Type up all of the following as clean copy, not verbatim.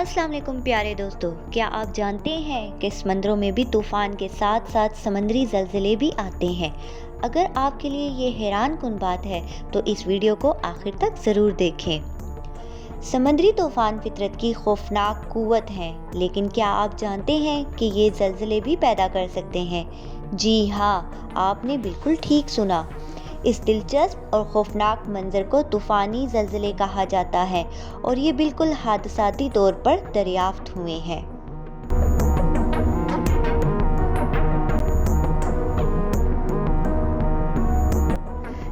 अस्सलाम वालेकुम प्यारे दोस्तों, क्या आप जानते हैं कि समंदरों में भी तूफ़ान के साथ साथ समंदरी ज़लज़ले भी आते हैं। अगर आपके लिए ये हैरान कुन बात है तो इस वीडियो को आखिर तक ज़रूर देखें। समंदरी तूफ़ान फितरत की खौफनाक कुव्वत हैं, लेकिन क्या आप जानते हैं कि ये ज़लज़ले भी पैदा कर सकते हैं? जी हाँ, आपने बिल्कुल ठीक सुना। इस दिलचस्प और खौफनाक मंजर को तूफ़ानी ज़लज़ले कहा जाता है और ये बिल्कुल हादसाती तौर पर दरियाफ्त हुए हैं।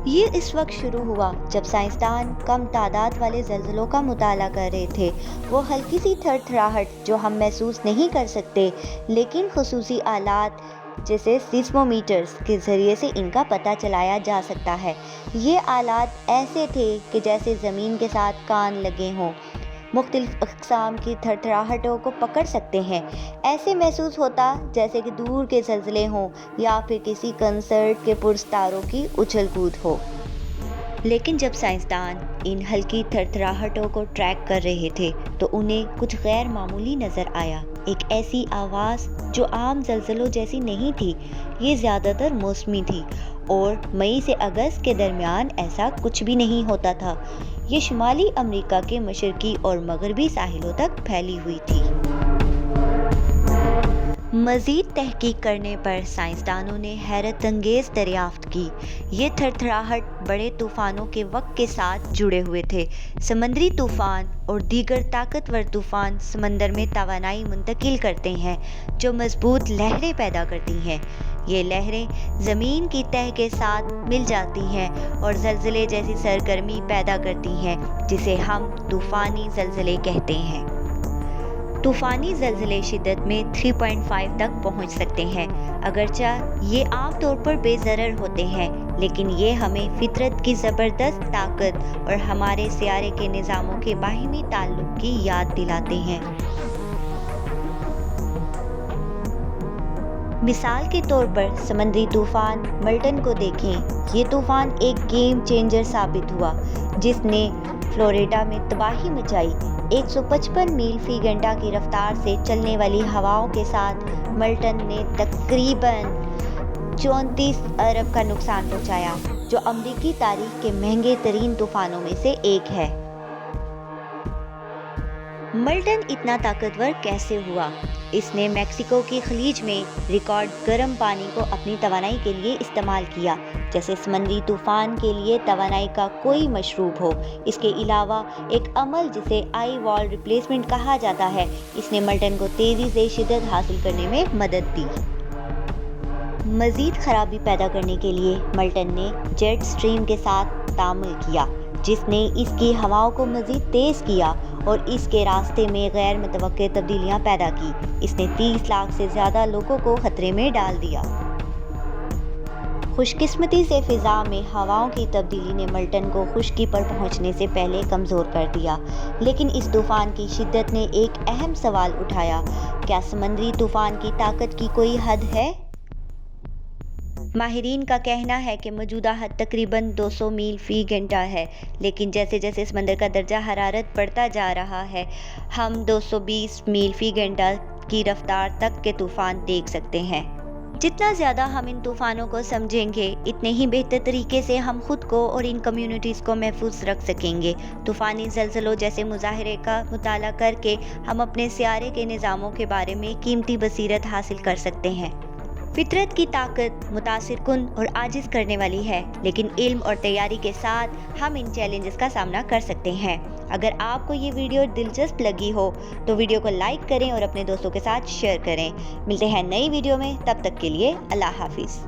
ये इस वक्त शुरू हुआ जब साइंसदान कम तादाद वाले ज़लज़लों का मुताला कर रहे थे। वो हल्की सी थरथराहट जो हम महसूस नहीं कर सकते, लेकिन खुसूसी आलात जैसे सिस्मोमीटर्स के ज़रिए से इनका पता चलाया जा सकता है। ये आलात ऐसे थे कि जैसे ज़मीन के साथ कान लगे हों, मुख्तलिफ़ अक़साम की थरथराहटों को पकड़ सकते हैं। ऐसे महसूस होता जैसे कि दूर के ज़लज़ले हों या फिर किसी कंसर्ट के पुरस्तारों की उछल कूद हो। लेकिन जब साइंसदान इन हल्की थरथराहटों को ट्रैक कर रहे थे तो उन्हें कुछ गैर मामूली नज़र आया। एक ऐसी आवाज़ जो आम ज़लज़लों जैसी नहीं थी, ये ज़्यादातर मौसमी थी और मई से अगस्त के दरमियान ऐसा कुछ भी नहीं होता था। ये शुमाली अमेरिका के मशरकी और मगरबी साहिलों तक फैली हुई थी। मज़ीद तहकीक करने पर साइंसदानों ने हैरत अंगेज़ दरियाफ्त की। ये थरथराहट बड़े तूफ़ानों के वक्त के साथ जुड़े हुए थे। समंदरी तूफ़ान और दीगर ताकतवर तूफ़ान समंदर में तवानाई मुंतकिल करते हैं जो मजबूत लहरें पैदा करती हैं। ये लहरें ज़मीन की तह के साथ मिल जाती हैं और ज़लज़ले जैसी सरगर्मी पैदा करती हैं, जिसे हम तूफ़ानी ज़लज़ले कहते हैं। तूफ़ानी ज़लज़ले शिद्दत में 3.5 तक पहुंच सकते हैं। अगरचे ये आम तौर पर बेज़रर होते हैं, लेकिन ये हमें फितरत की ज़बरदस्त ताकत और हमारे सियारे के निज़ामों के बाहिमी ताल्लुक़ की याद दिलाते हैं। मिसाल के तौर पर समंदरी तूफ़ान मल्टन को देखें। ये तूफ़ान एक गेम चेंजर साबित हुआ, जिसने फ्लोरिडा में तबाही मचाई। 155 मील फ़ी घंटा की रफ्तार से चलने वाली हवाओं के साथ मल्टन ने तकरीबन 34 अरब का नुकसान पहुंचाया, जो अमरीकी तारीख के महंगे तरीन तूफ़ानों में से एक है। मल्टन इतना ताकतवर कैसे हुआ? इसने मेक्सिको की खलीज में रिकॉर्ड गर्म पानी को अपनी तवानाई के लिए इस्तेमाल किया, जैसे समंदरी तूफ़ान के लिए तवानाई का कोई मशरूब हो। इसके अलावा एक अमल जिसे आई वॉल रिप्लेसमेंट कहा जाता है, इसने मल्टन को तेज़ी से शिद्दत हासिल करने में मदद दी। मज़ीद खराबी पैदा करने के लिए मल्टन ने जेट स्ट्रीम के साथ तामुल किया, जिसने इसकी हवाओं को मज़ीद तेज़ किया और इसके रास्ते में गैर मुतवक्के तब्दीलियाँ पैदा की। इसने 30 लाख से ज़्यादा लोगों को खतरे में डाल दिया। खुशकिस्मती से फ़िज़ा में हवाओं की तब्दीली ने मल्टन को खुश्की पर पहुंचने से पहले कमज़ोर कर दिया, लेकिन इस तूफ़ान की शिद्दत ने एक अहम सवाल उठाया: क्या समंदरी तूफ़ान की ताकत की कोई हद है? माहिरीन का कहना है कि मौजूदा हद तकरीबन 200 मील फ़ी घंटा है, लेकिन जैसे जैसे समंदर का दर्जा हरारत बढ़ता जा रहा है, हम 220 मील फ़ी घंटा की रफ्तार तक के तूफ़ान देख सकते हैं। जितना ज़्यादा हम इन तूफ़ानों को समझेंगे, इतने ही बेहतर तरीके से हम खुद को और इन कम्युनिटीज़ को महफूज रख सकेंगे। तूफ़ानी ज़लज़लों जैसे मुज़ाहरे का मुताला करके हम अपने सियारे के निज़ामों के बारे में कीमती बसीरत हासिल कर सकते हैं। फितरत की ताकत मुतासिर कुन और आजिज़ करने वाली है, लेकिन इल्म और तैयारी के साथ हम इन चैलेंजेस का सामना कर सकते हैं। अगर आपको ये वीडियो दिलचस्प लगी हो तो वीडियो को लाइक करें और अपने दोस्तों के साथ शेयर करें। मिलते हैं नई वीडियो में, तब तक के लिए अल्लाह हाफिज़।